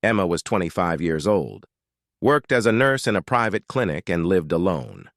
Emma was 25 years old, worked as a nurse in a private clinic, and lived alone.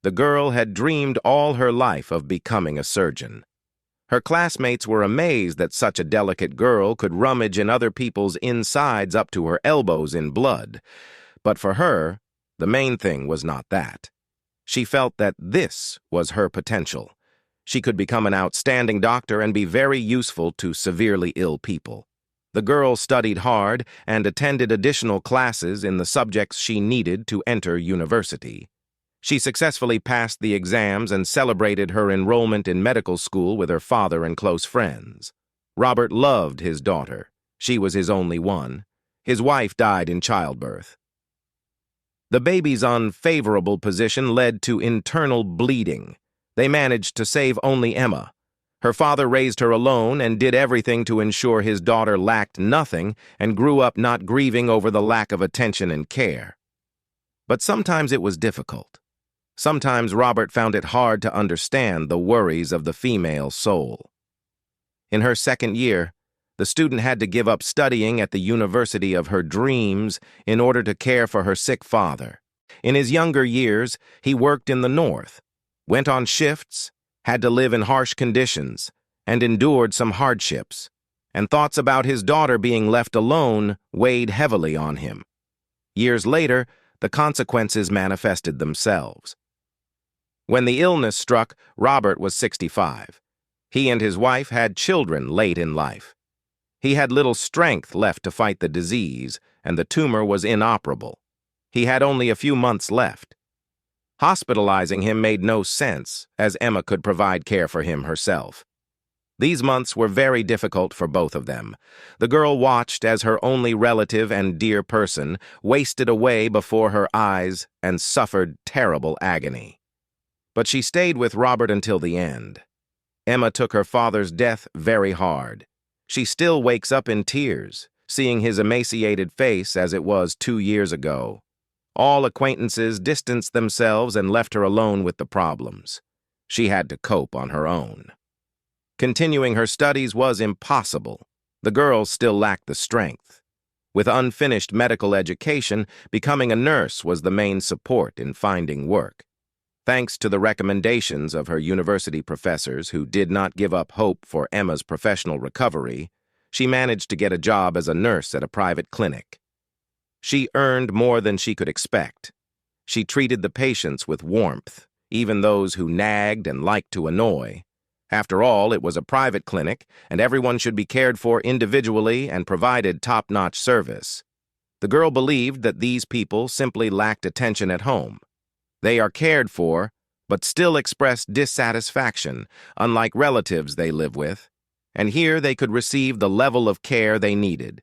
The girl had dreamed all her life of becoming a surgeon. Her classmates were amazed that such a delicate girl could rummage in other people's insides up to her elbows in blood. But for her, the main thing was not that. She felt that this was her potential. She could become an outstanding doctor and be very useful to severely ill people. The girl studied hard and attended additional classes in the subjects she needed to enter university. She successfully passed the exams and celebrated her enrollment in medical school with her father and close friends. Robert loved his daughter. She was his only one. His wife died in childbirth. The baby's unfavorable position led to internal bleeding. They managed to save only Emma. Her father raised her alone and did everything to ensure his daughter lacked nothing and grew up not grieving over the lack of attention and care. But sometimes it was difficult. Sometimes Robert found it hard to understand the worries of the female soul. In her second year, the student had to give up studying at the university of her dreams in order to care for her sick father. In his younger years, he worked in the north, went on shifts, had to live in harsh conditions, and endured some hardships, and thoughts about his daughter being left alone weighed heavily on him. Years later, the consequences manifested themselves. When the illness struck, Robert was 65. He and his wife had children late in life. He had little strength left to fight the disease, and the tumor was inoperable. He had only a few months left. Hospitalizing him made no sense, as Emma could provide care for him herself. These months were very difficult for both of them. The girl watched as her only relative and dear person wasted away before her eyes and suffered terrible agony. But she stayed with Robert until the end. Emma took her father's death very hard. She still wakes up in tears, seeing his emaciated face as it was 2 years ago. All acquaintances distanced themselves and left her alone with the problems. She had to cope on her own. Continuing her studies was impossible. The girl still lacked the strength. With unfinished medical education, becoming a nurse was the main support in finding work. Thanks to the recommendations of her university professors who did not give up hope for Emma's professional recovery, she managed to get a job as a nurse at a private clinic. She earned more than she could expect. She treated the patients with warmth, even those who nagged and liked to annoy. After all, it was a private clinic, and everyone should be cared for individually and provided top-notch service. The girl believed that these people simply lacked attention at home. They are cared for, but still express dissatisfaction, unlike relatives they live with, and here they could receive the level of care they needed.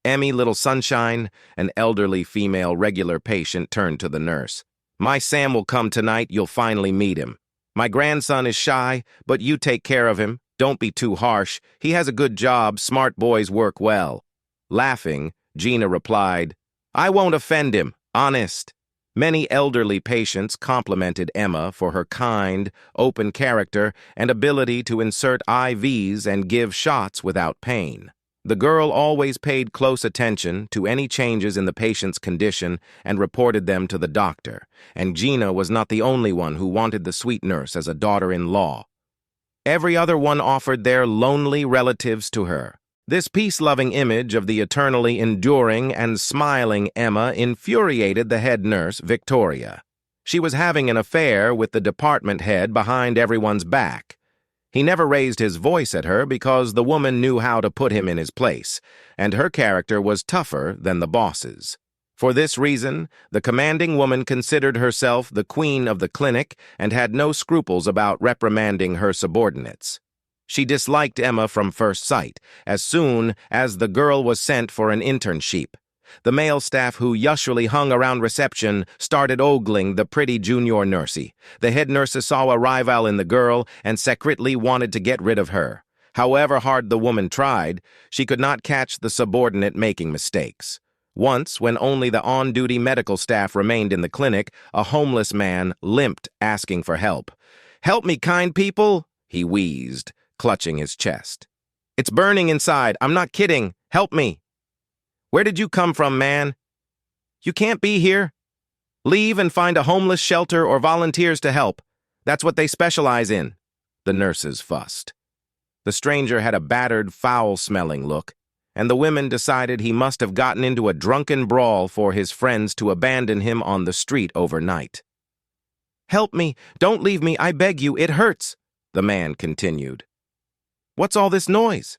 Emmy Little Sunshine, an elderly female regular patient, turned to the nurse. "My Sam will come tonight. You'll finally meet him. My grandson is shy, but you take care of him. Don't be too harsh. He has a good job. Smart boys work well." Laughing, Gina replied, "I won't offend him, honest." Many elderly patients complimented Emma for her kind, open character and ability to insert IVs and give shots without pain. The girl always paid close attention to any changes in the patient's condition and reported them to the doctor, and Gina was not the only one who wanted the sweet nurse as a daughter-in-law. Every other one offered their lonely relatives to her. This peace-loving image of the eternally enduring and smiling Emma infuriated the head nurse, Victoria. She was having an affair with the department head behind everyone's back. He never raised his voice at her because the woman knew how to put him in his place, and her character was tougher than the boss's. For this reason, the commanding woman considered herself the queen of the clinic and had no scruples about reprimanding her subordinates. She disliked Emma from first sight, as soon as the girl was sent for an internship. The male staff who usually hung around reception started ogling the pretty junior nursey. The head nurses saw a rival in the girl and secretly wanted to get rid of her. However hard the woman tried, she could not catch the subordinate making mistakes. Once, when only the on-duty medical staff remained in the clinic, a homeless man limped asking for help. "Help me, kind people," he wheezed, clutching his chest. "It's burning inside. I'm not kidding. Help me." Where did you come from, man? You can't be here. Leave and find a homeless shelter or volunteers to help. That's what they specialize in," the nurses fussed. The stranger had a battered, foul-smelling look, and the women decided he must have gotten into a drunken brawl for his friends to abandon him on the street overnight. "Help me! Don't leave me! I beg you! It hurts!" the man continued. "What's all this noise?"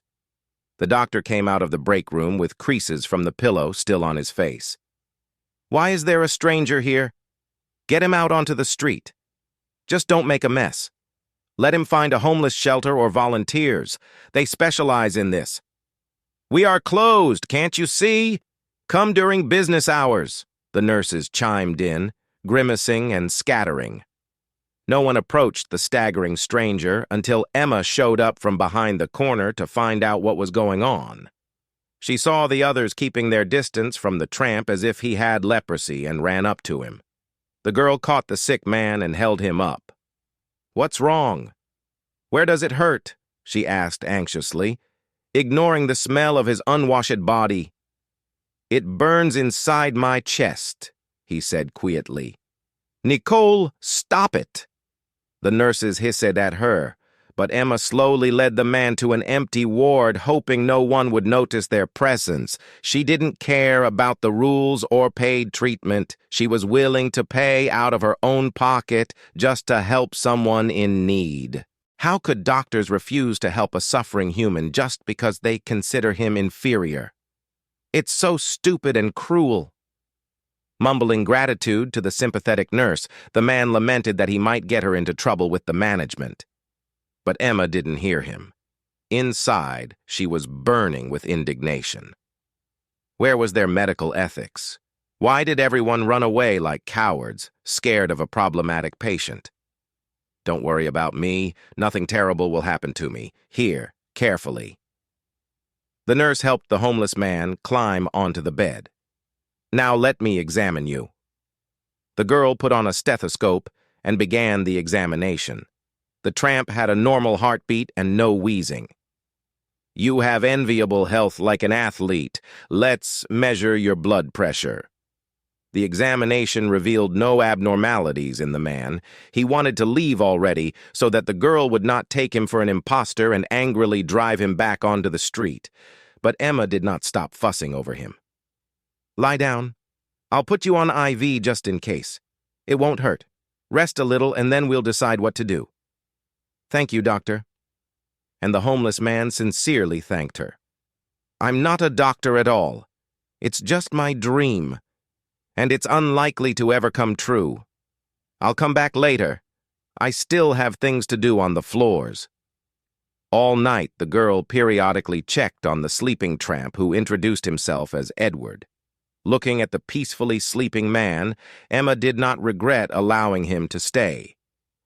The doctor came out of the break room with creases from the pillow still on his face. "Why is there a stranger here? Get him out onto the street. Just don't make a mess. Let him find a homeless shelter or volunteers. They specialize in this." "We are closed, can't you see? Come during business hours," the nurses chimed in, grimacing and scattering. No one approached the staggering stranger until Emma showed up from behind the corner to find out what was going on. She saw the others keeping their distance from the tramp as if he had leprosy and ran up to him. The girl caught the sick man and held him up. "What's wrong? Where does it hurt?" she asked anxiously, ignoring the smell of his unwashed body. "It burns inside my chest," he said quietly. "Nicole, stop it!" The nurses hissed at her, but Emma slowly led the man to an empty ward, hoping no one would notice their presence. She didn't care about the rules or paid treatment. She was willing to pay out of her own pocket just to help someone in need. How could doctors refuse to help a suffering human just because they consider him inferior? It's so stupid and cruel. Mumbling gratitude to the sympathetic nurse, the man lamented that he might get her into trouble with the management. But Emma didn't hear him. Inside, she was burning with indignation. Where was their medical ethics? Why did everyone run away like cowards, scared of a problematic patient? "Don't worry about me. Nothing terrible will happen to me. Here, carefully." The nurse helped the homeless man climb onto the bed. "Now let me examine you." The girl put on a stethoscope and began the examination. The tramp had a normal heartbeat and no wheezing. "You have enviable health like an athlete. Let's measure your blood pressure." The examination revealed no abnormalities in the man. He wanted to leave already so that the girl would not take him for an imposter and angrily drive him back onto the street. But Emma did not stop fussing over him. "Lie down. I'll put you on IV just in case. It won't hurt. Rest a little and then we'll decide what to do." "Thank you, doctor." And the homeless man sincerely thanked her. "I'm not a doctor at all. It's just my dream. And it's unlikely to ever come true. I'll come back later. I still have things to do on the floors." All night, the girl periodically checked on the sleeping tramp who introduced himself as Edward. Looking at the peacefully sleeping man, Emma did not regret allowing him to stay.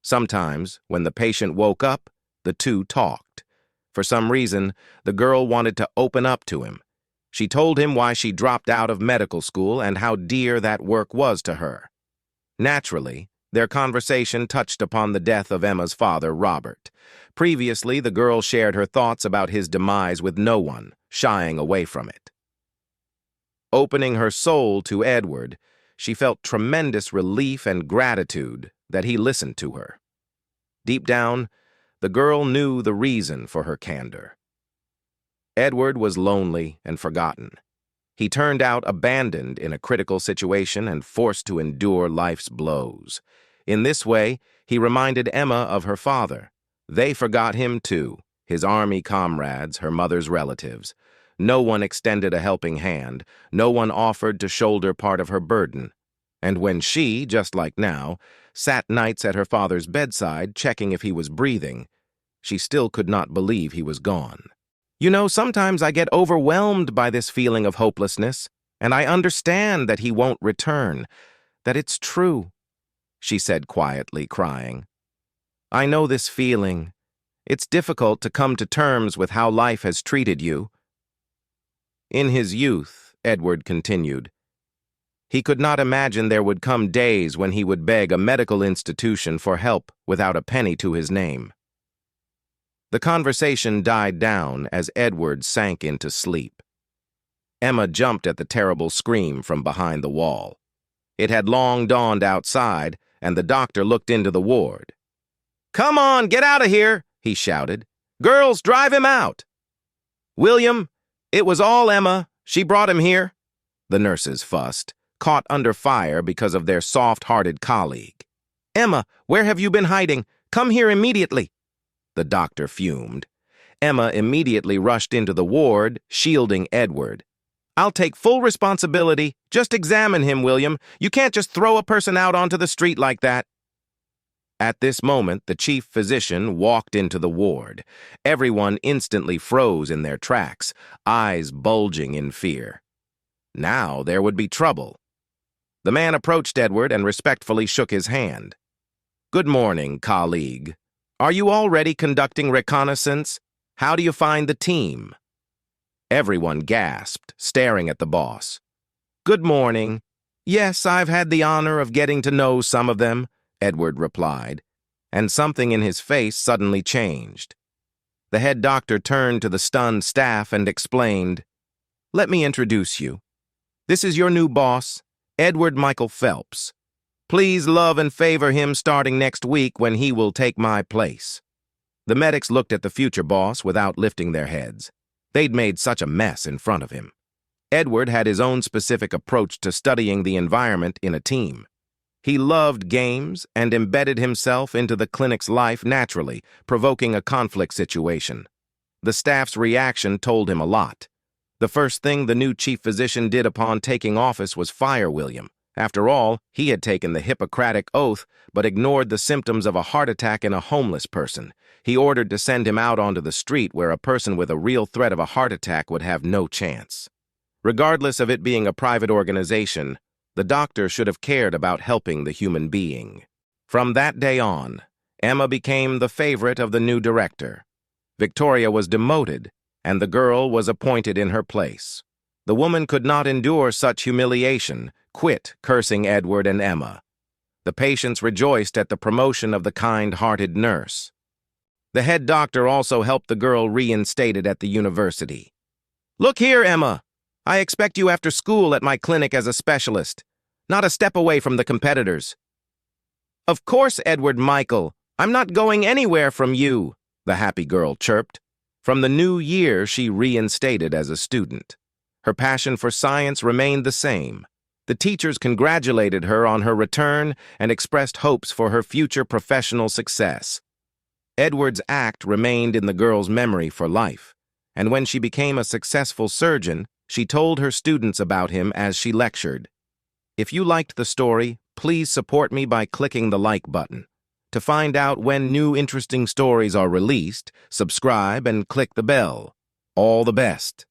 Sometimes, when the patient woke up, the two talked. For some reason, the girl wanted to open up to him. She told him why she dropped out of medical school and how dear that work was to her. Naturally, their conversation touched upon the death of Emma's father, Robert. Previously, the girl shared her thoughts about his demise with no one, shying away from it. Opening her soul to Edward, she felt tremendous relief and gratitude that he listened to her. Deep down, the girl knew the reason for her candor. Edward was lonely and forgotten. He turned out abandoned in a critical situation and forced to endure life's blows. In this way, he reminded Emma of her father. They forgot him too, his army comrades, her mother's relatives. No one extended a helping hand. No one offered to shoulder part of her burden. And when she, just like now, sat nights at her father's bedside checking if he was breathing, she still could not believe he was gone. "You know, sometimes I get overwhelmed by this feeling of hopelessness, and I understand that he won't return, that it's true," she said quietly, crying. "I know this feeling. It's difficult to come to terms with how life has treated you." In his youth, Edward continued, he could not imagine there would come days when he would beg a medical institution for help without a penny to his name. The conversation died down as Edward sank into sleep. Emma jumped at the terrible scream from behind the wall. It had long dawned outside, and the doctor looked into the ward. "Come on, get out of here," he shouted. "Girls, drive him out." "William, it was all Emma. She brought him here," the nurses fussed, caught under fire because of their soft-hearted colleague. "Emma, where have you been hiding? Come here immediately," the doctor fumed. Emma immediately rushed into the ward, shielding Edward. "I'll take full responsibility. Just examine him, William. You can't just throw a person out onto the street like that." At this moment, the chief physician walked into the ward. Everyone instantly froze in their tracks, eyes bulging in fear. Now there would be trouble. The man approached Edward and respectfully shook his hand. "Good morning, colleague. Are you already conducting reconnaissance? How do you find the team?" Everyone gasped, staring at the boss. "Good morning. Yes, I've had the honor of getting to know some of them," Edward replied, and something in his face suddenly changed. The head doctor turned to the stunned staff and explained, "Let me introduce you. This is your new boss, Edward Michael Phelps. Please love and favor him starting next week when he will take my place." The medics looked at the future boss without lifting their heads. They'd made such a mess in front of him. Edward had his own specific approach to studying the environment in a team. He loved games and embedded himself into the clinic's life naturally, provoking a conflict situation. The staff's reaction told him a lot. The first thing the new chief physician did upon taking office was fire William. After all, he had taken the Hippocratic Oath but ignored the symptoms of a heart attack in a homeless person. He ordered to send him out onto the street where a person with a real threat of a heart attack would have no chance. Regardless of it being a private organization, the doctor should have cared about helping the human being. From that day on, Emma became the favorite of the new director. Victoria was demoted, and the girl was appointed in her place. The woman could not endure such humiliation, quit cursing Edward and Emma. The patients rejoiced at the promotion of the kind-hearted nurse. The head doctor also helped the girl reinstated at the university. "Look here, Emma. I expect you after school at my clinic as a specialist, not a step away from the competitors." "Of course, Edward Michael. I'm not going anywhere from you," the happy girl chirped. From the new year, she reinstated as a student. Her passion for science remained the same. The teachers congratulated her on her return and expressed hopes for her future professional success. Edward's act remained in the girl's memory for life, and when she became a successful surgeon, she told her students about him as she lectured. If you liked the story, please support me by clicking the like button. To find out when new interesting stories are released, subscribe and click the bell. All the best.